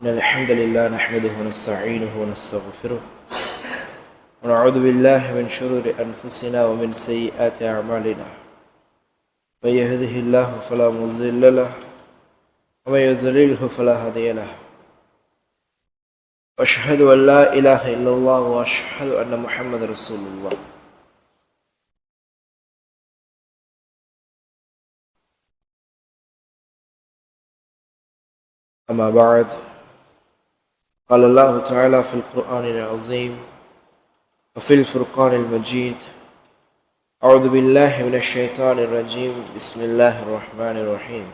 إن الحمد لله نحمده ونستعينه ونستغفره ونعوذ بالله من شرور أنفسنا ومن سيئات أعمالنا من يهده الله فلا مضل له ومن يضلله فلا هادي له وأشهد أن لا إله إلا الله وأشهد أن محمد رسول الله. أما بعد، قال الله تعالى في القرآن العظيم وفي الفرقان المجيد: أعوذ بالله من الشيطان الرجيم، بسم الله الرحمن الرحيم.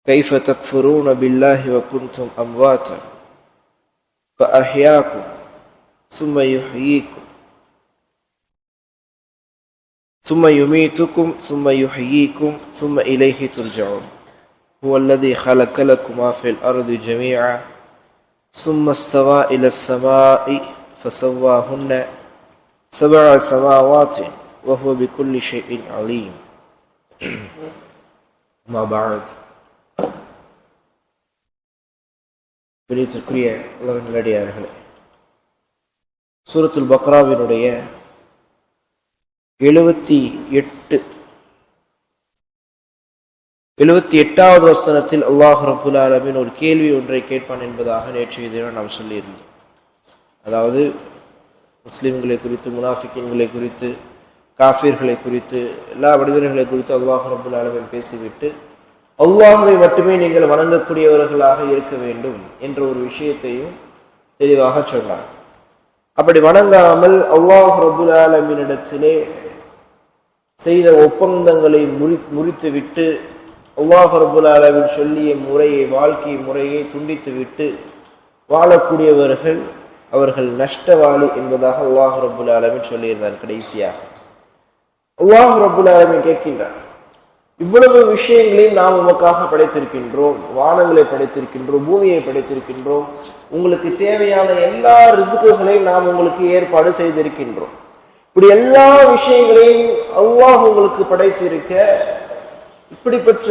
كيف تكفرون بالله وكنتم أمواتا فأحياكم ثم يحييكم ثم يميتكم ثم يحييكم ثم إليه ترجعون. هو الذي خلق لكم ما في الأرض جميعا ثم استوى إلى السماء فسواهن سبع سماوات وهو بكل شيء عليم. ما بعد. பிரியத்திற்குரிய அல்லாஹ்வின் நல்லடியார்களே, சூரத்துல் பக்ராவினுடைய 78வது வசனத்தில் அல்லாஹ் ரப்புல் ஆலமீன் ஒரு கேள்வி ஒன்றை கேட்பான் என்பதாக நேற்றைய தினம் நாம் சொல்லியிருந்தோம். அதாவது முஸ்லிம்களை குறித்து, முனாஃபிக்கின்களை குறித்து, காஃபிர்களை குறித்து, எல்லா மனிதர்களை குறித்து அல்லாஹ் ரப்புல் ஆலமீன் பேசிவிட்டு அல்லாஹ்வை மட்டுமே நீங்கள் வணங்கக்கூடியவர்களாக இருக்க வேண்டும் என்ற ஒரு விஷயத்தையும் தெளிவாக சொன்னார். அப்படி வணங்காமல் அல்லாஹ் ரப்புல் ஆலமீனிடத்திலே செய்த ஒப்பந்தங்களை முறித்துவிட்டு அல்லாஹ் ரப்புல் ஆலமீன் சொல்லிய முறையை, வாழ்க்கை முறையை துண்டித்துவிட்டு வாழக்கூடியவர்கள் அவர்கள் நஷ்டவாளி என்பதாக அல்லாஹ் ரப்புல் ஆலமீன் சொல்லியிருந்தார். கடைசியாக அல்லாஹ் ரப்புல் ஆலமீன் கேட்கின்றார், இவ்வளவு விஷயங்களையும் நாம் உமக்காக படைத்திருக்கின்றோம், வானங்களை படைத்திருக்கின்றோம், பூமியை படைத்திருக்கின்றோம், உங்களுக்கு தேவையான எல்லா ரிஸ்குகளையும் நாம் உங்களுக்கு ஏற்பாடு செய்திருக்கின்றோம். இப்படி எல்லா விஷயங்களையும் அல்லாஹ் உங்களுக்கு படைத்திருக்க, இப்படிப்பட்ட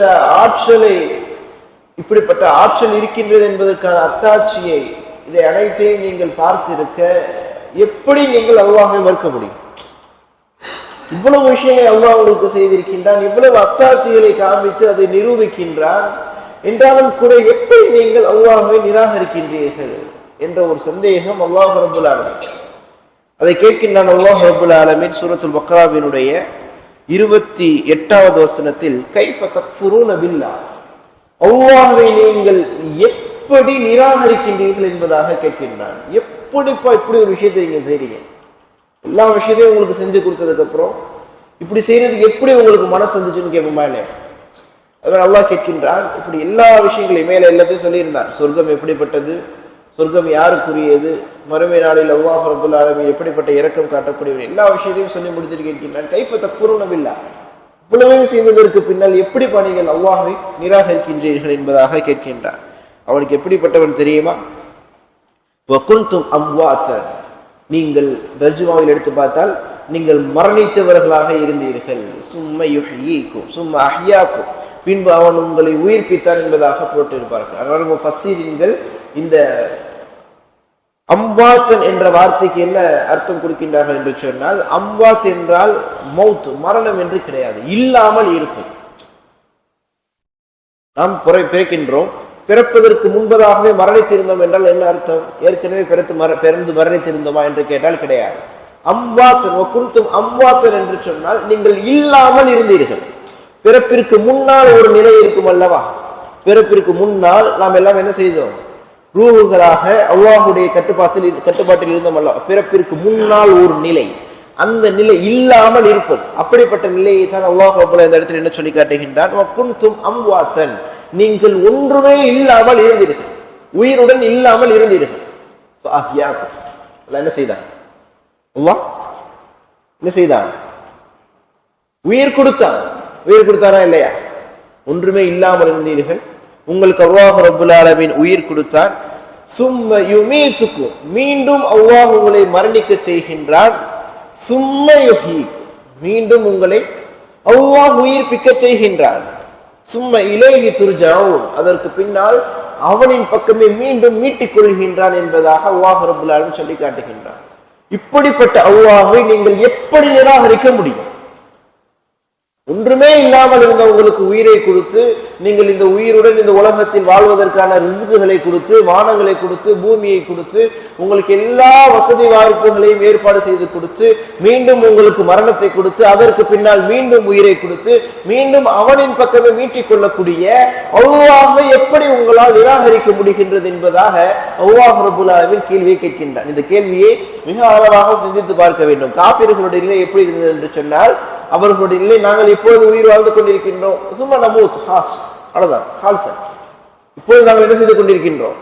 ஆற்றல் இருக்கின்றது என்பதற்கான அத்தாட்சியை, இதை அனைத்தையும் நீங்கள் பார்த்திருக்க எப்படி நீங்கள் அல்லாஹ்வை மறுக்க முடியும்? இவ்வளவு விஷயங்களை அல்லாஹ் உங்களுக்கு செய்திருக்கின்றான், இவ்வளவு அத்தாட்சிகளை காண்பித்து அதை நிரூபிக்கின்றான் என்றாலும் கூட எப்படி நீங்கள் அல்லாஹ்வை நிராகரிக்கின்றீர்கள் என்ற ஒரு சந்தேகம் அல்லாஹ் ரப்புல் ஆலமீன் அதை கேட்கின்றான். அல்லாஹ் ரப்புல் ஆலமீன் சூரத்துல் பக்ராவினுடைய 28வது வசனத்தில் கைஃப தக்ஃபுரூன பில்லாஹ், அல்லாஹ்வை நீங்கள் எப்படி நிராகரிக்கின்றீர்கள் என்பதாக கேட்கின்றான். எப்படிப்பா இப்படி ஒரு விஷயத்தை நீங்க செய்றீங்க? எல்லா விஷயத்தையும் உங்களுக்கு செஞ்சு கொடுத்ததுக்கு அப்புறம் இப்படி செய்யறதுக்கு எப்படி உங்களுக்கு மனசு வந்துச்சுன்னு கேட்போமா இல்லையா? அதனால அல்லாஹ் கேட்கின்றான். இப்படி எல்லா விஷயங்களையும் மேல எல்லாத்தையும் சொல்லியிருந்தான். சொர்க்கம் எப்படிப்பட்டது, சொர்க்கம் யாருக்குரியது, மறுமை நாளில் அல்லாஹ் ரப்புல் ஆலமீன் எப்படிப்பட்ட இரக்கம் காட்டக்கூடியவர், எல்லா விஷயத்தையும் சொல்லி முடித்துட்டு கேட்கின்றான். கைஃப தக்ஃபுரூன பில்லாஹ், இவ்வளவு செய்ததற்கு பின்னால் எப்படி நீங்கள் அல்லாஹ்வை நிராகரிக்கின்றீர்கள் என்பதாக கேட்கின்றான். அவனுக்கு எப்படிப்பட்டவன் தெரியுமா? வகுந்தும் அம்வாத்தன், நீங்கள் தர்ஜுமாவில் எடுத்து பார்த்தால் நீங்கள் மரணித்தவர்களாக இருந்தீர்கள். சும்மா யுஹ்யீக்கும் சும்மா அஹ்யாக்கும், பின்பு அவன் உங்களை உயிர்ப்பித்தான் என்பதாக போட்டிருப்பார்கள். அதனால முஃபஸ்ஸிரீன்கள் இந்த அம்வாத்தன் என்ற வார்த்தைக்கு என்ன அர்த்தம் கொடுக்கின்றார்கள் என்று சொன்னால், அம்வாத் என்றால் மௌத், மரணம் என்று கிடையாது, இல்லாமல் இருப்பது. நாம் பிறக்கின்றோம், பிறப்பதற்கு முன்பதாகவே மரணித்திருந்தோம் என்றால் என்ன அர்த்தம்? ஏற்கனவே பிறந்து மரணித்திருந்தோமா என்று கேட்டால் கிடையாது. அம்வாத்தன் வகுந்தும் அம்வாத்தன் என்று சொன்னால் நீங்கள் இல்லாமல் இருந்தீர்கள். பிறப்பிற்கு முன்னால் ஒரு நிலை இருக்கும் அல்லவா? பிறப்பிற்கு முன்னால் நாம் எல்லாம் என்ன செய்தோம்? ரூஹுகளாக அல்லாஹ்வுடைய கட்டுப்பாட்டில் இருந்தோம் அல்லவா? பிறப்பிற்கு முன்னால் ஒரு நிலை, அந்த நிலை இல்லாமல் இருப்பது, அப்படிப்பட்ட நிலையை தான் அல்லாஹ் ரப்பல் இந்த இடத்தில் என்ன சொல்லி காட்டுகின்றான்? வகுந்தும் அம்வாத்தன், நீங்கள் ஒன்றுமே இல்லாமல் இருந்தீர்கள், உயிருடன் இல்லாமல் இருந்தீர்கள். என்ன செய்தான்? அல்லாஹ் என்ன செய்தான்? உயிர் கொடுத்தான். உயிர் கொடுத்தானா இல்லையா? ஒன்றுமே இல்லாமல் இருந்தீர்கள், உங்களுக்கு அல்லாஹ் ரப்புல் ஆலமீன் உயிர் கொடுத்தான். சும்ம யுமீதுக்கும், மீண்டும் அல்லாஹ் உங்களை மரணிக்க செய்கின்றான். சும்ம யுஹீக்கும், மீண்டும் உங்களை அல்லாஹ் உயிர்ப்பிக்க செய்கின்றான். சும்ம இலைஹி துர்ஜஊன், அதற்கு பின்னால் அவனின் பக்கமே மீண்டும் மீட்டிக் கொள்கின்றான் என்பதாக அல்லாஹ் ரப்பல் ஆலமீன் சொல்லி காட்டுகின்றான். இப்படிப்பட்ட அல்லாஹ்வை நீங்கள் எப்படி நிராகரிக்க முடியும்? ஒன்றுமே இல்லாமல் இருந்த உங்களுக்கு உயிரை கொடுத்து, நீங்கள் இந்த உயிருடன் இந்த உலகத்தில் வாழ்வதற்கான ரிஸ்குகளை கொடுத்து, வானங்களை கொடுத்து, பூமியை கொடுத்து, உங்களுக்கு எல்லா வசதி வாய்ப்புகளையும் ஏற்பாடு செய்து கொடுத்து, மீண்டும் உங்களுக்கு மரணத்தை கொடுத்து, அதற்கு பின்னால் மீண்டும் உயிரை கொடுத்து, மீண்டும் அவனின் பக்கமே மீட்டிக் கொள்ளக்கூடிய அல்லாஹ்வை எப்படி உங்களால் நிராகரிக்க முடிகின்றது என்பதாக அல்லாஹ் ரப்பல் ஆலமீன் கேள்வியை கேட்கின்றான். இந்த கேள்வியை மிக ஆழமாக சிந்தித்து பார்க்க வேண்டும். காபிர்களுடைய நிலை எப்படி இருந்தது என்று சொன்னால், அவர்களுடைய நிலை, நாங்கள் இப்பொழுது உயிர் வாழ்ந்து கொண்டிருக்கின்றோம், சும்மா நமூத் ஹாஸ், அவ்வளவுதான் ஹால்சன். இப்போது நாங்கள் என்ன செய்து கொண்டிருக்கின்றோம்?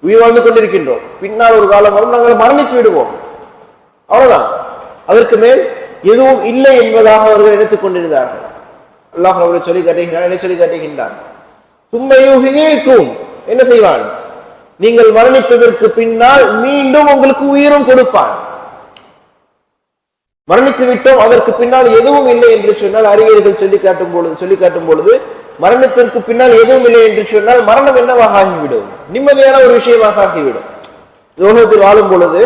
உயிர் வாழ்ந்து கொண்டிருக்கின்றோம். பின்னால் ஒரு காலம் வரும், நாங்கள் மரணித்து விடுவோம், அவ்வளவுதான். அதற்கு மேல் எதுவும் இல்லை என்பதாக அவர்கள் நினைத்துக் கொண்டிருந்தார்கள். அல்லாஹ் அவர்களை சொல்லி காட்டுகின்றான், என்ன சொல்லி காட்டுகின்றான்? சும்மையுஹ்யீக்கும், என்ன செய்வான்? நீங்கள் மரணித்ததற்கு பின்னால் மீண்டும் உங்களுக்கு உயிரும் கொடுப்பான். மரணித்து விட்டோம், அதற்கு பின்னால் எதுவும் இல்லை என்று சொன்னால், அறிஞர்கள் சொல்லி காட்டும் பொழுது மரணத்திற்கு பின்னால் எதுவும் இல்லை என்று சொன்னால் மரணம் என்னவாக ஆகிவிடும்? நிம்மதியான ஒரு விஷயமாக ஆகிவிடும். உலகத்தில் வாழும் பொழுது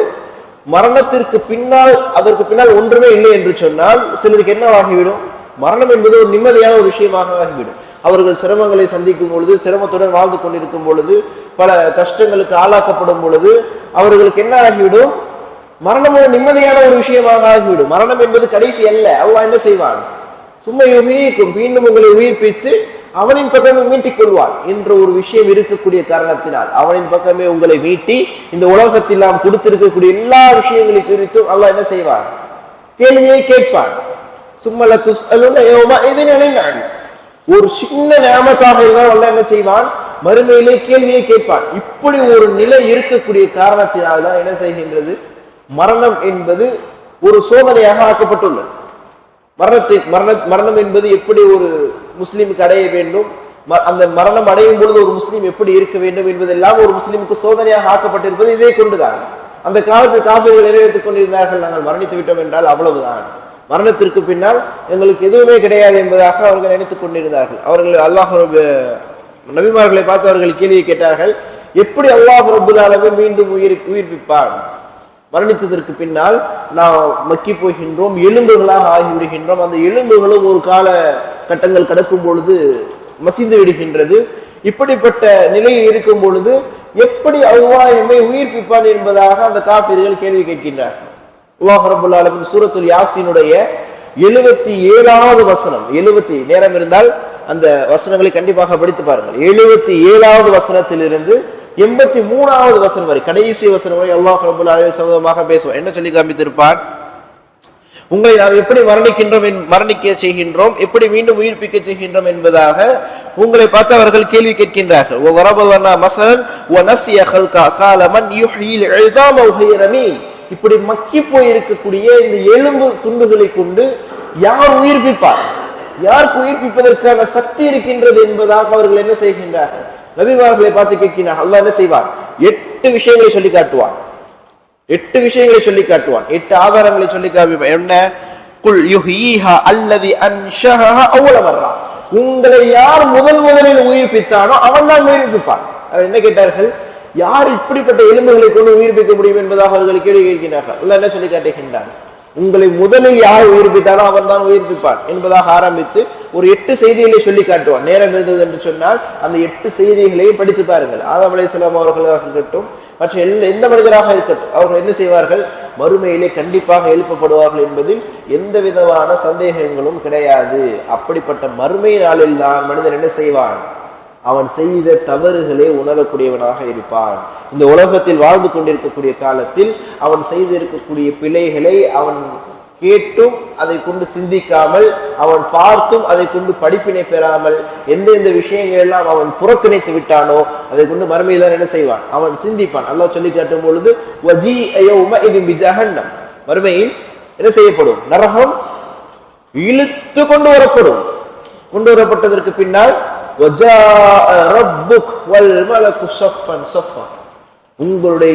மரணத்திற்கு பின்னால், அதற்கு பின்னால் ஒன்றுமே இல்லை என்று சொன்னால் சிலருக்கு என்னவாகிவிடும்? மரணம் என்பது ஒரு நிம்மதியான ஒரு விஷயமாக ஆகிவிடும். அவர்கள் சிரமங்களை சந்திக்கும் பொழுது, சிரமத்துடன் வாழ்ந்து கொண்டிருக்கும் பொழுது, பல கஷ்டங்களுக்கு ஆளாக்கப்படும் பொழுது அவர்களுக்கு என்ன ஆகிவிடும்? மரணம் ஒரு நிம்மதியான ஒரு விஷயமாக ஆகிவிடும். மரணம் என்பது கடைசி அல்ல. அல்லாஹ் என்ன செய்வான்? சும்மையுஹ்யீக்கும், மீண்டும் உங்களை உயிர்ப்பித்து அவனின் பக்கமே மீட்டிக் கொள்வான் என்ற ஒரு விஷயம் இருக்கக்கூடிய காரணத்தினால், அவனின் பக்கமே உங்களை மீட்டி இந்த உலகத்தில் நாம் கொடுத்திருக்கக்கூடிய எல்லா விஷயங்களை குறித்தும் அல்லாஹ் என்ன செய்வான்? கேள்வியை கேட்பான். சும்மல துஸ்அலுன யௌமஇதின் அனின் நஅீம். ஒரு சின்ன நியமத்தாக இருந்தால் அல்லாஹ் என்ன செய்வான்? மறுமையிலே கேள்வியை கேட்பான். இப்படி ஒரு நிலை இருக்கக்கூடிய காரணத்தினால் தான் என்ன செய்கின்றது? மரணம் என்பது ஒரு சோதனையாக ஆக்கப்பட்டுள்ளது. மரணம் என்பது எப்படி ஒரு முஸ்லிமுக்கு அடைய வேண்டும், அந்த மரணம் அடையும் பொழுது ஒரு முஸ்லீம் எப்படி இருக்க வேண்டும் என்பதெல்லாம் ஒரு முஸ்லிமுக்கு சோதனையாக ஆக்கப்பட்டிருப்பது இதை கொண்டுதான். அந்த காலத்தில் காஃபிர்கள் நிறைவேற்றிக் கொண்டிருந்தார்கள், நாங்கள் மரணித்து விட்டோம் என்றால் அவ்வளவுதான், மரணத்திற்கு பின்னால் எங்களுக்கு எதுவுமே கிடையாது என்பதாக அவர்கள் நினைத்துக் கொண்டிருந்தார்கள். அவர்கள் அல்லாஹ் நபிமார்களை பார்த்து அவர்கள் கேள்வியை கேட்டார்கள், எப்படி அல்லாஹ் ரப்பல் ஆலமீன் மீண்டும் உயிர்ப்பிப்பான்? மரணித்ததற்கு பின்னால் நாம் மக்கி போகின்றோம், எலும்புகளாக ஆகிவிடுகின்றோம். அந்த எலும்புகளும் ஒரு கால கட்டங்கள் கடக்கும் பொழுது மசிந்து விடுகின்றது. இப்படிப்பட்ட நிலையில் இருக்கும் பொழுது எப்படி அல்லாஹ் எம்மை உயிர்ப்பிப்பான் என்பதாக அந்த காஃபிர்கள் கேள்வி கேட்கின்றார்கள். அல்லாஹ் ரப்பல் ஆலமீன் சூரத்துல் யாசீனுடைய 77வது வசனம், 70 நேரம் இருந்தால் அந்த வசனங்களை கண்டிப்பாக படித்து பாருங்கள். 77வது வசனத்திலிருந்து 83வது வசனம் வரை, கடைசி வசனம் வரை அல்லாஹ் ரப்பல் ஆலமீன் சம்பந்தமாக பேசுவார். என்ன சொல்லி காண்பித்திருப்பான்? உங்களை நாம் எப்படி மரணிக்க செய்கின்றோம், எப்படி மீண்டும் உயிர்ப்பிக்க செய்கின்றோம் என்பதாக உங்களை பார்த்து அவர்கள் கேள்வி கேட்கின்றார்கள். இப்படி மக்கி போயிருக்கக்கூடிய இந்த எலும்பு துண்டுகளை கொண்டு யார் உயிர்ப்பிப்பார்? யாருக்கு உயிர்ப்பிப்பதற்கான சக்தி இருக்கின்றது என்பதாக அவர்கள் என்ன செய்கின்றார்கள்? நபிமார்களை பார்த்து கேட்கிறார். அல்லாஹ் என்ன செய்வான்? 8 விஷயங்களை சொல்லி காட்டுவான். 8 விஷயங்களை சொல்லி காட்டுவான். 8 ஆதாரங்களை சொல்லி காட்டுவான். என்ன? குல் யுஹ்யீஹா அல்லதி அன்ஷஹஹா அவ்வள மர்ரா. உங்களை யார் முதலில் உயிர்ப்பித்தானோ அவன் தான் உயிர்ப்பிப்பான். அவர் என்ன கேட்டார்கள்? யார் இப்படிப்பட்ட எலும்புகளை கொண்டு உயிர்ப்பிக்க முடியும் என்பதாக அவர்கள் கேள்வி கேட்கிறார்கள். அல்லாஹ் என்ன சொல்லி காட்டுகின்றான்? உங்களை முதலில் யார் உயிர்ப்பித்தானோ அவன் தான் உயிர்ப்பிப்பான் என்பதாக ஆரம்பித்து ஒரு 8 செய்திகளை சொல்லி காட்டுவான். நேரம் இருந்தது என்று சொன்னால் அந்த 8 செய்திகளையும் படித்து பாருங்கள். ஆதம் அலைஹிஸ்ஸலாம் அவர்களாக இருக்கட்டும், மற்ற எந்த மனிதராக இருக்கட்டும், அவர்கள் என்ன செய்வார்கள்? மறுமையிலே கண்டிப்பாக எழுப்பப்படுவார்கள் என்பதில் எந்த விதமான சந்தேகங்களும் கிடையாது. அப்படிப்பட்ட மறுமை நாளில் தான் மனிதன் என்ன செய்வான்? அவன் செய்த தவறுகளே உணரக்கூடியவனாக இருப்பான். இந்த உலகத்தில் வாழ்ந்து கொண்டிருக்கக்கூடிய காலத்தில் அவன் செய்திருக்கக்கூடிய பிழைகளை அவன் கேட்டும் அதை கொண்டு சிந்திக்காமல், அவன் பார்த்தும் அதை கொண்டு படிப்பினை பெறாமல், எந்தெந்த விஷயங்கள் எல்லாம் அவன் புறக்கணித்து விட்டானோ அதை கொண்டு மறுமையில் தான் என்ன செய்வான்? அவன் சிந்திப்பான். அல்லாஹ் சொல்லி காட்டும் பொழுது மறுமையில் என்ன செய்யப்படும்? நரகம் இழுத்து கொண்டு வரப்படும். கொண்டு வரப்பட்டதற்கு பின்னால் உங்களுடைய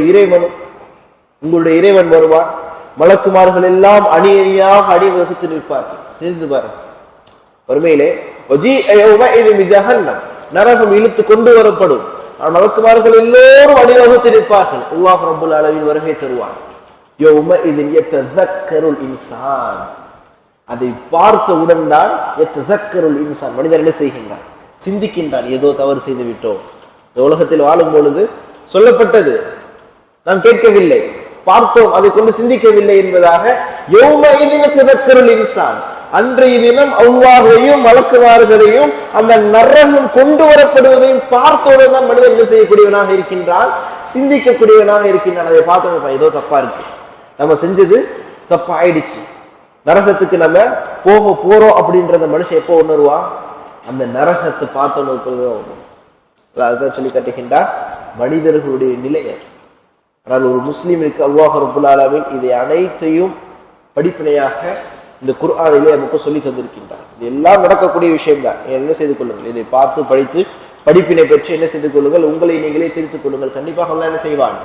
இறைவன் வருவான், மலக்குமார்கள் எல்லாம் அணி அணியாக அணிவகுத்து நிற்பார்கள். சிந்தித்து பாருங்க, வறுமையிலே நரகம் இழுத்து கொண்டு வரப்படும். மலக்குமார்கள் எல்லோரும் அணிவகுத்து நிற்பார்கள். அல்லாஹ் ரப்புல் ஆலமீன் வருகை தருவான். அதை பார்த்தவுடன் தான் இன்சான் மனிதன் என்ன செய்கின்றான்? சிந்திக்கின்றான், ஏதோ தவறு செய்து விட்டோம். இந்த உலகத்தில் வாழும் பொழுது சொல்லப்பட்டது, நாம் கேட்கவில்லை, பார்த்தோம், அதை கொண்டு சிந்திக்கவில்லை என்பதாக. இன்சான், அன்றைய தினம் அல்லாஹ்வையும் மலக்குமார்களையும் அந்த நரகம் கொண்டு வரப்படுவதையும் பார்த்தவுடன் தான் மனிதன் என்ன செய்யக்கூடியவனாக இருக்கின்றான்? சிந்திக்கக்கூடியவனாக இருக்கின்றான். அதை பார்த்தோம், ஏதோ தப்பா இருக்கு, நம்ம செஞ்சது தப்பா ஆயிடுச்சு, நரகத்துக்கு நம்ம போக போறோம் அப்படின்றத மனுஷன் எப்போ உணர்வான்? அந்த நரகத்தை பார்த்தோன்னு. அதுதான் சொல்லி காட்டுகின்றார் மனிதர்களுடைய நிலையை. ஆனால் ஒரு முஸ்லிமிற்கு அல்லாஹ் ரப்புல் ஆலமீன் இதை அனைத்தையும் படிப்பினையாக இந்த குர்ஆனிலே நமக்கு சொல்லி தந்திருக்கின்றார். இது எல்லாம் நடக்கக்கூடிய விஷயம் தான். என்ன செய்து கொள்ளுங்கள், இதை பார்த்து படித்து படிப்பினை பெற்று என்ன செய்து கொள்ளுங்கள், உங்களை நீங்களே திருத்திக் கொள்ளுங்கள். கண்டிப்பாக அல்லாஹ் என்ன செய்வான்?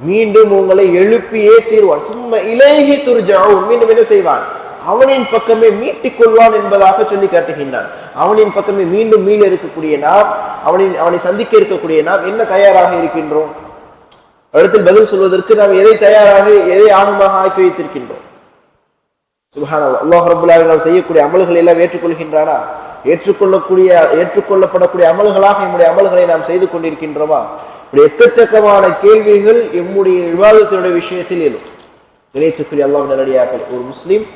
மீண்டும் உங்களை எழுப்பியே தீர்வான். சும்மா இலைஹி துர்ஜஊன், மீண்டும் என்ன செய்வான்? அவனின் பக்கமே மீட்டிக் கொள்வான் என்பதாக சொல்லி காட்டுகின்றான். அவனின் பக்கமே மீண்டும் மீள இருக்கக்கூடிய நாம், அவனை சந்திக்க இருக்கக்கூடிய நாம் என்ன தயாராக இருக்கின்றோம்? இடத்தில் பதில் சொல்வதற்கு நாம் எதை ஆணுமாக ஆக்கி வைத்திருக்கின்றோம்? சுப்ஹானல்லாஹ், அல்லாஹ் ரப்புல் ஆலமீன் நாம் செய்யக்கூடிய அமல்களை எல்லாம் ஏற்றுக்கொள்கின்றானா? ஏற்றுக்கொள்ளப்படக்கூடிய அமல்களாக நம்முடைய அமல்களை நாம் செய்து கொண்டிருக்கின்றோமா? எக்கச்சக்கமான கேள்விகள் எம்முடைய விவாதத்தினுடைய விஷயத்தில் எழும். நினைச்சுக்குரிய அல்லாஹ் நல்லடியார்கள், ஒரு முஸ்லிம்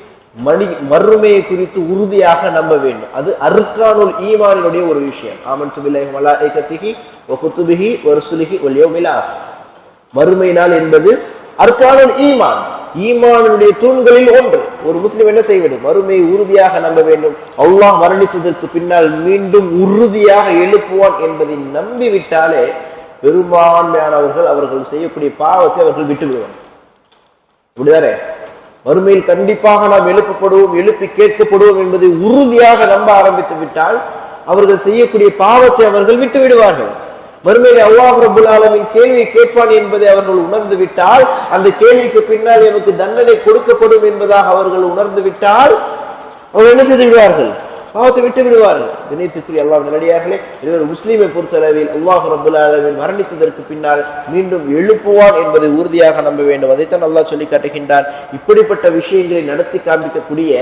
மறுமையை குறித்து உறுதியாக நம்ப வேண்டும். அது அர்கானுல் ஈமானினுடைய ஒரு விஷயம். ஆமன்து பில்லாஹி வ மலாயிகத்திஹி வ குதுபிஹி வ ருசுலிஹி வல் யௌமில் ஆகிர். மறுமை நாள் என்பது அர்கானுல் ஈமான், ஈமானுடைய தூண்களில் ஒன்று. ஒரு முஸ்லிம் என்ன செய்ய வேண்டும்? மறுமையை உறுதியாக நம்ப வேண்டும். அல்லாஹ் மரணித்ததற்கு பின்னால் மீண்டும் உறுதியாக எழுப்புவான் என்பதை நம்பிவிட்டாலே பெரும்பான்மையானவர்கள் அவர்கள் செய்யக்கூடிய பாவத்தை அவர்கள் விட்டு விடுவார்கள். அப்படிதானே? மறுமையில் கண்டிப்பாக நாம் எழுப்பப்படுவோம், எழுப்பி கேட்கப்படுவோம் என்பதை உறுதியாக நம்ப ஆரம்பித்து விட்டால் அவர்கள் செய்யக்கூடிய பாவத்தை அவர்கள் விட்டு விடுவார்கள். மறுமையிலே அல்லாஹ் ரப்புல் ஆலமீன் கேள்வி கேட்பான் என்பதை அவர்கள் உணர்ந்து விட்டால், அந்த கேள்விக்கு பின்னால் எனக்கு தண்டனை கொடுக்கப்படும் என்பதாக அவர்கள் உணர்ந்து விட்டால் அவர்கள் என்ன செய்து விடுவார்கள்? பாவத்தை விட்டு விடுவார்கள். தினைத்துக்குரிய அல்லாஹ் நல்லடியார்களே, இது ஒரு முஸ்லீமை பொறுத்தளவில் அல்லாஹ் ரப்புல் ஆலமீன் மரணித்ததற்கு பின்னால் மீண்டும் எழுப்புவான் என்பதை உறுதியாக நம்ப வேண்டும். அதைத்தான் அல்லாஹ் சொல்லி காட்டுகின்றான். இப்படிப்பட்ட விஷயங்களை நடத்தி காண்பிக்கக்கூடிய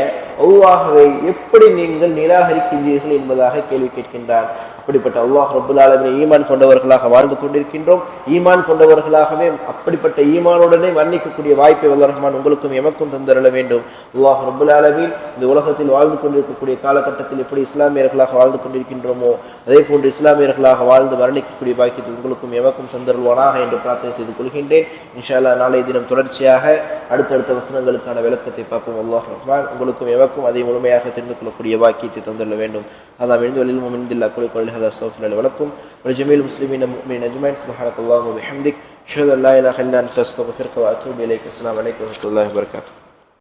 அல்லாஹ்வை எப்படி நீங்கள் நிராகரிக்கின்றீர்கள் என்பதாக கேள்வி கேட்கின்றான். அப்படிப்பட்ட அல்லாஹ் ரப்புல் ஆலமீனை ஈமான் கொண்டவர்களாக வாழ்ந்து கொண்டிருக்கின்றோம். ஈமான் கொண்டவர்களாகவே அப்படிப்பட்ட ஈமானுடனே வர்ணிக்கக்கூடிய வாய்ப்பை வல்ல ரஹ்மான் உங்களுக்கும் எமக்கும் தந்தருள வேண்டும். அல்லாஹ் ரப்புல் ஆலமீன் இந்த உலகத்தில் வாழ்ந்து கொண்டிருக்கக்கூடிய காலகட்டத்தில் எப்படி இஸ்லாமியர்களாக வாழ்ந்து கொண்டிருக்கின்றோமோ அதே போன்று இஸ்லாமியர்களாக வாழ்ந்து வர்ணிக்கக்கூடிய பாக்கியத்தை உங்களுக்கும் எமக்கும் தந்தருள்வானாக என்று பிரார்த்தனை செய்து கொள்கின்றேன். இன்ஷா அல்லாஹ் நாளைய தினம் தொடர்ச்சியாக அடுத்தடுத்த வசனங்களுக்கான விளக்கத்தை பார்ப்போம். அல்லாஹ் ரஹ்மான் உங்களுக்கும் எமக்கும் அதை முழுமையாக தெரிந்து கொள்ளக்கூடிய பாக்கியத்தை தந்துள்ள வேண்டும். அல்லாஹ் எழுந்து வழியில் முமின்தில்லா குல் هذا استغفر لي ولكم ولجميع المسلمين والمؤمنين اجمعين سبحانك اللهم وبحمدك اشهد ان لا اله الا انت استغفرك واتوب اليك. السلام عليكم ورحمه الله وبركاته.